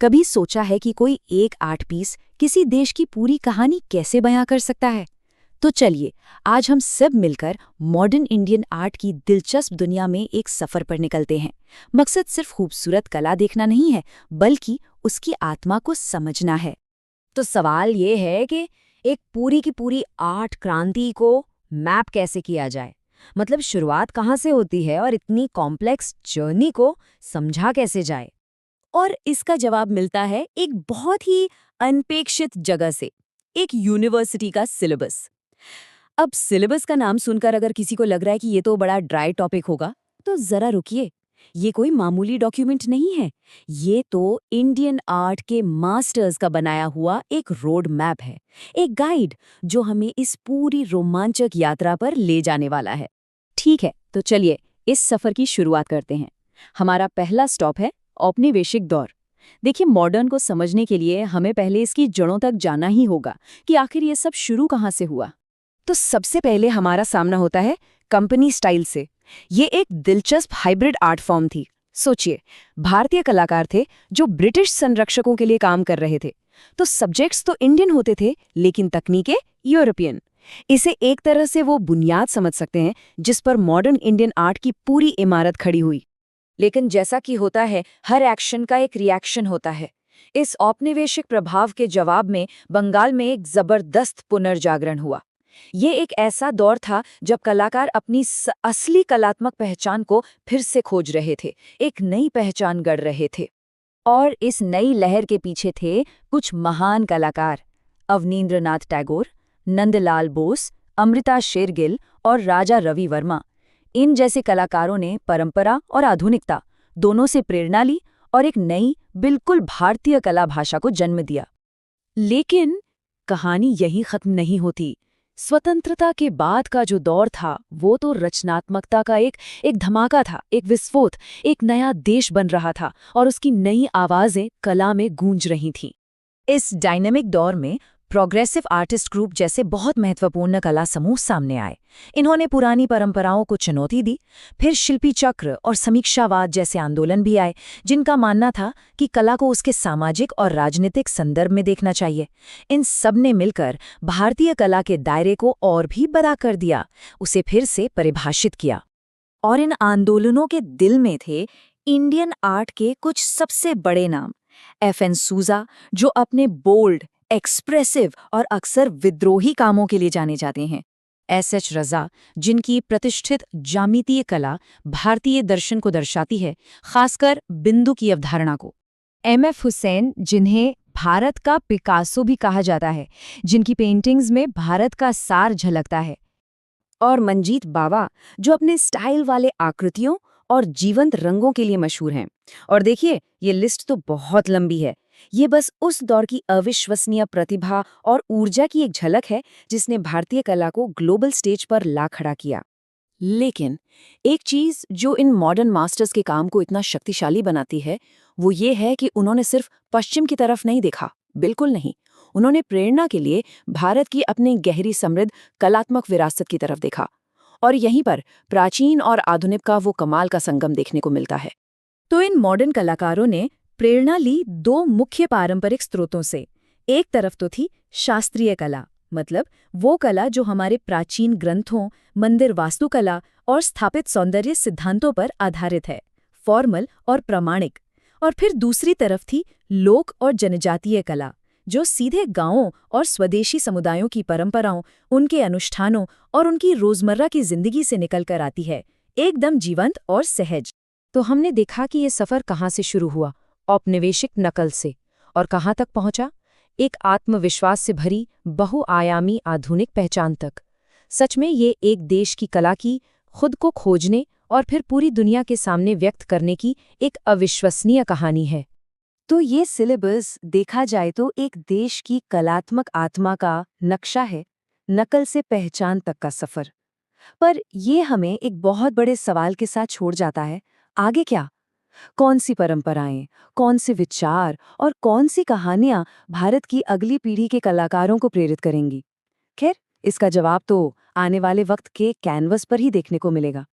कभी सोचा है कि कोई एक आर्ट पीस किसी देश की पूरी कहानी कैसे बयां कर सकता है? तो चलिए, आज हम सब मिलकर मॉडर्न इंडियन आर्ट की दिलचस्प दुनिया में एक सफर पर निकलते हैं। मकसद सिर्फ खूबसूरत कला देखना नहीं है, बल्कि उसकी आत्मा को समझना है। तो सवाल ये है कि एक पूरी की पूरी आर्ट क्रांति को मैप कैसे किया जाए। मतलब शुरुआत कहाँ से होती है और इतनी कॉम्प्लेक्स जर्नी को समझा कैसे जाए। और इसका जवाब मिलता है एक बहुत ही अनपेक्षित जगह से, एक यूनिवर्सिटी का सिलेबस। अब सिलेबस का नाम सुनकर अगर किसी को लग रहा है कि ये तो बड़ा ड्राई टॉपिक होगा, तो जरा रुकिए। ये कोई मामूली डॉक्यूमेंट नहीं है। ये तो इंडियन आर्ट के मास्टर्स का बनाया हुआ एक रोड मैप है, एक गाइड जो हमें इस पूरी रोमांचक यात्रा पर ले जाने वाला है। ठीक है, तो चलिए इस सफर की शुरुआत करते हैं। हमारा पहला स्टॉप है औपनिवेशिक दौर। देखिए, मॉडर्न को समझने के लिए हमें पहले इसकी जड़ों तक जाना ही होगा कि आखिर ये सब शुरू कहाँ से हुआ। तो सबसे पहले हमारा सामना होता है कंपनी स्टाइल से। ये एक दिलचस्प हाइब्रिड आर्ट फॉर्म थी। सोचिए, भारतीय कलाकार थे जो ब्रिटिश संरक्षकों के लिए काम कर रहे थे। तो सब्जेक्ट्स तो इंडियन होते थे, लेकिन तकनीकें यूरोपियन। इसे एक तरह से वो बुनियाद समझ सकते हैं जिस पर मॉडर्न इंडियन आर्ट की पूरी इमारत खड़ी हुई। लेकिन जैसा कि होता है, हर एक्शन का एक रिएक्शन होता है। इस औपनिवेशिक प्रभाव के जवाब में बंगाल में एक जबरदस्त पुनर्जागरण हुआ। ये एक ऐसा दौर था जब कलाकार अपनी असली कलात्मक पहचान को फिर से खोज रहे थे, एक नई पहचान गढ़ रहे थे। और इस नई लहर के पीछे थे कुछ महान कलाकार: अवनींद्रनाथ टैगोर, नंदलाल बोस, अमृता शेरगिल और राजा रवि वर्मा। इन जैसे कलाकारों ने परंपरा और आधुनिकता दोनों से प्रेरणा ली और एक नई, बिल्कुल भारतीय कला भाषा को जन्म दिया। लेकिन कहानी यहीं खत्म नहीं होती। स्वतंत्रता के बाद का जो दौर था, वो तो रचनात्मकता का एक धमाका था, एक विस्फोट। एक नया देश बन रहा था और उसकी नई आवाजें कला में गूंज रही थीं। इस डायनेमिक दौर में प्रोग्रेसिव आर्टिस्ट ग्रुप जैसे बहुत महत्वपूर्ण कला समूह सामने आए। इन्होंने पुरानी परंपराओं को चुनौती दी। फिर शिल्पी चक्र और समीक्षावाद जैसे आंदोलन भी आए, जिनका मानना था कि कला को उसके सामाजिक और राजनीतिक संदर्भ में देखना चाहिए। इन सब ने मिलकर भारतीय कला के दायरे को और भी बड़ा कर दिया, उसे फिर से परिभाषित किया। और इन आंदोलनों के दिल में थे इंडियन आर्ट के कुछ सबसे बड़े नाम। FN सूजा, जो अपने बोल्ड, एक्सप्रेसिव और अक्सर विद्रोही कामों के लिए जाने जाते हैं। SH रजा, जिनकी प्रतिष्ठित ज्यामितीय कला भारतीय दर्शन को दर्शाती है, खासकर बिंदु की अवधारणा को। MF हुसैन, जिन्हें भारत का पिकासो भी कहा जाता है, जिनकी पेंटिंग्स में भारत का सार झलकता है। और मंजीत बावा, जो अपने स्टाइल वाले आकृतियों और जीवंत रंगों के लिए मशहूर हैं। और देखिए, ये लिस्ट तो बहुत लंबी है। ये बस उस दौर की अविश्वसनीय प्रतिभा और ऊर्जा की एक झलक है जिसने भारतीय कला को ग्लोबल स्टेज पर ला खड़ा किया। लेकिन एक चीज जो इन मॉडर्न मास्टर्स के काम को इतना शक्तिशाली बनाती है, वो ये है कि उन्होंने सिर्फ पश्चिम की तरफ नहीं देखा। बिल्कुल नहीं। उन्होंने प्रेरणा के लिए भारत की अपनी गहरी समृद्ध कलात्मक विरासत की तरफ देखा। और यहीं पर प्राचीन और आधुनिक का वो कमाल का संगम देखने को मिलता है। तो इन मॉडर्न कलाकारों ने प्रेरणा ली दो मुख्य पारंपरिक स्रोतों से। एक तरफ तो थी शास्त्रीय कला, मतलब वो कला जो हमारे प्राचीन ग्रंथों, मंदिर वास्तुकला और स्थापित सौंदर्य सिद्धांतों पर आधारित है, फॉर्मल और प्रामाणिक। और फिर दूसरी तरफ थी लोक और जनजातीय कला, जो सीधे गांवों और स्वदेशी समुदायों की परंपराओं, उनके अनुष्ठानों और उनकी रोजमर्रा की जिंदगी से निकलकर आती है, एकदम जीवंत और सहज। तो हमने देखा कि ये सफर कहाँ से शुरू हुआ, औपनिवेशिक नकल से, और कहाँ तक पहुंचा, एक आत्मविश्वास से भरी बहुआयामी आधुनिक पहचान तक। सच में ये एक देश की कला की खुद को खोजने और फिर पूरी दुनिया के सामने व्यक्त करने की एक अविश्वसनीय कहानी है। तो ये सिलेबस देखा जाए तो एक देश की कलात्मक आत्मा का नक्शा है, नकल से पहचान तक का सफर। पर ये हमें एक बहुत बड़े सवाल के साथ छोड़ जाता है, आगे क्या? कौन सी परंपराएं, कौन से विचार और कौन सी कहानियां भारत की अगली पीढ़ी के कलाकारों को प्रेरित करेंगी? खैर, इसका जवाब तो आने वाले वक्त के कैनवस पर ही देखने को मिलेगा।